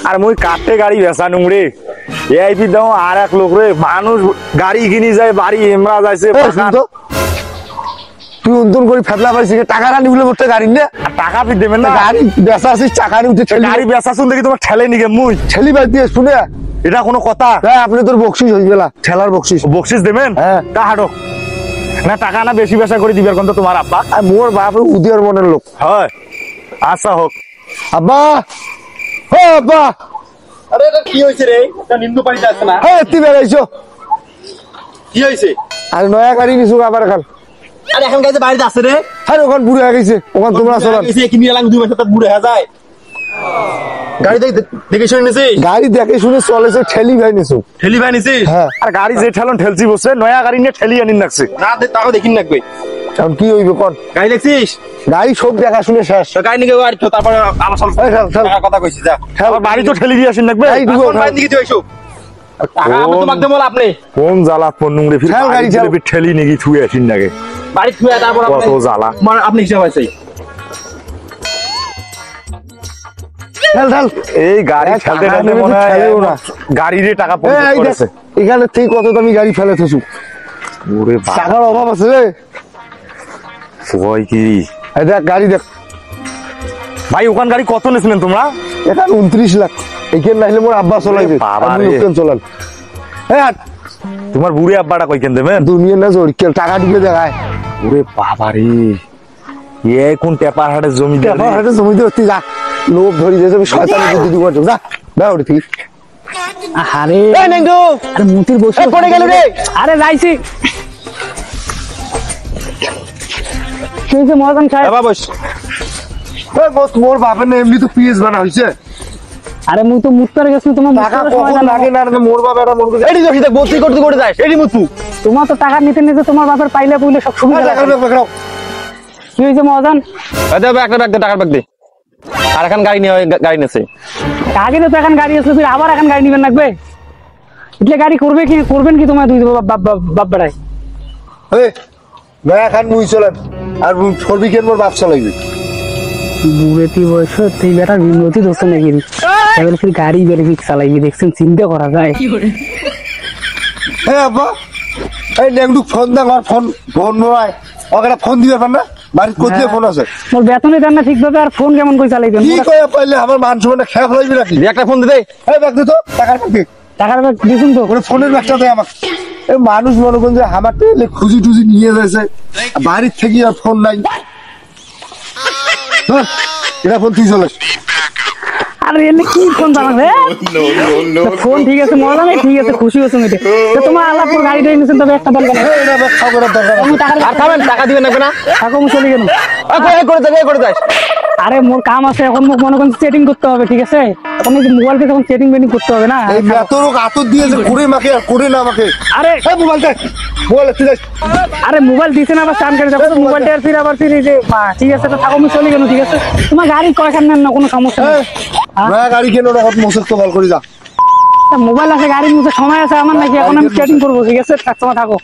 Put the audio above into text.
আর মুই কাটতে গাড়ি বেচানুম রে এইপি দাও আর এক লোক রে মানুষ গাড়ি কিনি যায় বাড়ি এমরা যাইছে তুই উন্তন করে ফেতলা পাইছিস টাকা রানি বলে মোটে গাড়ি নে আর টাকা ফি দেবেন না গাড়ি বেচা আছিস টাকা নি উঠে গাড়ি বেচা শুন দেখি তোমার ঠেলে নিগে মুই ছেলি বাদ দিয়ে শুনে এটা কোনো কথা হ্যাঁ আপনি তোর বকশিস হয়ে গেলা ঠেলার বকশিস বকশিস দেবেন হ্যাঁ তা হাঁটো না টাকা না বেশি বেশা করে দিবার কোন তোমার আব্বা আর মোর বাপ উদয়ের মনের লোক হয় আচ্ছা হোক আব্বা ও আব্বা আরে এটা কি হইছে রে এটা নিন্দু পানি যাচ্ছে না হ্যাঁ তুই বেরাইছো কি হইছে আর নয়া গাড়ি নিছু আবার এখন আরে এখন কাছে বাড়িতে আছে রে হ্যাঁ ওখান বুড়ে হয়ে গেছে ওখান তোমরা চলান এসে কিনি লাগ 2 মাস তার বুড়ে হয়ে যায় গাড়ি দেখে শুনে নিছি গাড়ি দেখে শুনে চলেছে ঠেলি ভাই নিছু ঠেলি ভাই নিছিস হ্যাঁ আর গাড়ি যে ঠেলন ঠেলছি বসে নয়া গাড়ি নিয়ে ঠেলি আনিন রাখছে না তাও দেখিন লাগবে এখন কি হইবে কোন গাড়ি দেখছিস গাড়ি সব দেখা শুনে শেষ তো গাড়ি নিয়ে আর তো তারপর আমার সাথে এই চল, চল। কথা কইছিস যা আমার বাড়ি তো ঠেলি দিয়ে আসেন লাগবে এই দিব এখন বাড়ি দিকে তুই আইছো টাকা আমি তোমাকে দেবো আপনি কোন জ্বালা পন্নুং রে ফির ঠেল গাড়ি ঠেল। ঠেলি নিগি থুয়ে আসিন লাগে বাড়ি তুই তারপর কত জ্বালা মানে আপনি হিসাব আছে ঠেল ঠেল এই গাড়ি এই ঠেলতে টাকা ঠেলতে নেবে মনে তো হয় ঠেলেও না। গাড়িরে টাকা এই পরিশোধ দেখ, করেছে এখানে থেকে কত দামি গাড়ি ফেলে থেছু ওরে বাবা টাকার অভাব আছে রে কই কি এই দেখ গাড়ি দেখ ভাই ওখান গাড়ি কত নিছিলেন তোমরা এখানে 29 লাখ এখানে নাইলে মোর আব্বা চলাইবে বাবা আমি রে। লোকজন চলান হ্যাঁ তোমার বুড়ি আব্বাটা কইকেন দেবেন দুনিয়া না জড়ি কেল টাকা দিকে দেখায় ওরে বাবা রে এ কোন টেপার হাটের জমি দিয়ে আমার হাতে জমি দিয়ে যা লোক ধরি যে আমি শয়তানি বুদ্ধি দিব যা যা ওরে ঠিক আরে এই নেংদু আরে মুতির বসে পড়ে গেল রে আরে যাইছি কি যে মহাজন সাহেব বাবা বস এই মোর বাপের না এমনি তো পিএস বানা হইছে আরে মুই তো মুত করে গেছি তোমার টাকা কখন লাগে না রে মোর বাবা এটা মন করে এডি দোষী দেখ বত্রি করতে করে যাস এডি মুতু তোমার তো টাকা নিতে নিতে তোমার বাপের পাইলে পুইলে সব সুবিধা টাকা লাগে। বেকরাও কি হয়েছে মহাজন দে একটা ব্যাগ দে টাকার ব্যাগ দে আর এখন গাড়ি নিয়ে গাড়ি নেছে আগে তো এখন গাড়ি আছে তুই আবার এখন গাড়ি নিবেন লাগবে એટલે গাড়ি করবে কি করবেন কি তোমার দুই বাপ বেড়াই এই নয়া খান মুই চলেন আর ফরবি কেন মোর বাপ চালাইবে বুড়েতি বয়স তুই বেটা বিমতি দোষ নাকি এবার ফির গাড়ি বেড়ে ফিক চালাইবি দেখছেন চিন্তা করা যায় হ্যাঁ আব্বা এই নেংদু ফোন দা আমার ফোন ফোন নয় ওকে ফোন দিবে পার না বাড়ি কোথায় ফোন আছে মোর বেতনে দেন না ঠিকভাবে আর ফোন কেমন করে চালাইবেন কি কয় পাইলে আমার মান সম্মান খেয়া ফেলাইবি নাকি একটা ফোন দে এই ব্যাগ দে তো টাকা দে টাকার ব্যাগ দিছুন তো ওরে ফোনের ব্যাগটা দে আমাকে এই মানুষ মনে করেন যে আমার টেলে খুঁজি টুজি নিয়ে যাচ্ছে বাড়ির থেকে আর ফোন নাই ধর, এটা ফোন তুই চলে আরে এলে কি ফোন চালাবে ফোন ঠিক আছে মজা নেই ঠিক আছে খুশি হচ্ছে মেয়েটা তো তোমার আল্লাহপুর গাড়িটা এনেছেন তবে একটা দরকার নেই এটা ব্যাগ খাও করার দরকার আমি টাকার আর খাবেন টাকা দিবেন না টাকা আমি চলে গেল করে যাস আরে মোর কাম আছে এখন মোক মনে করেন সেটিং করতে হবে ঠিক আছে এখন এই মোবাইল থেকে এখন সেটিং বেটিং করতে হবে না এই এতরক আতর দিয়েছে করে মাকে আর করে না আমাকে আরে এই মোবাইলটা মোবাইল তুই যাস আরে মোবাইল দিছে না আবার স্টান করে যাবো মোবাইলটা আর ফির আবার ফির এই যে ঠিক আছে তো থাকো আমি চলে গেল ঠিক আছে তোমার গাড়ি কয়খান নেন না কোনো সমস্যা নেই না গাড়ি কেন না মোসক তো কল করে যা মোবাইল আছে গাড়ির মধ্যে সময় আছে আমার নাকি এখন আমি সেটিং করবো ঠিক আছে তোমার থাকো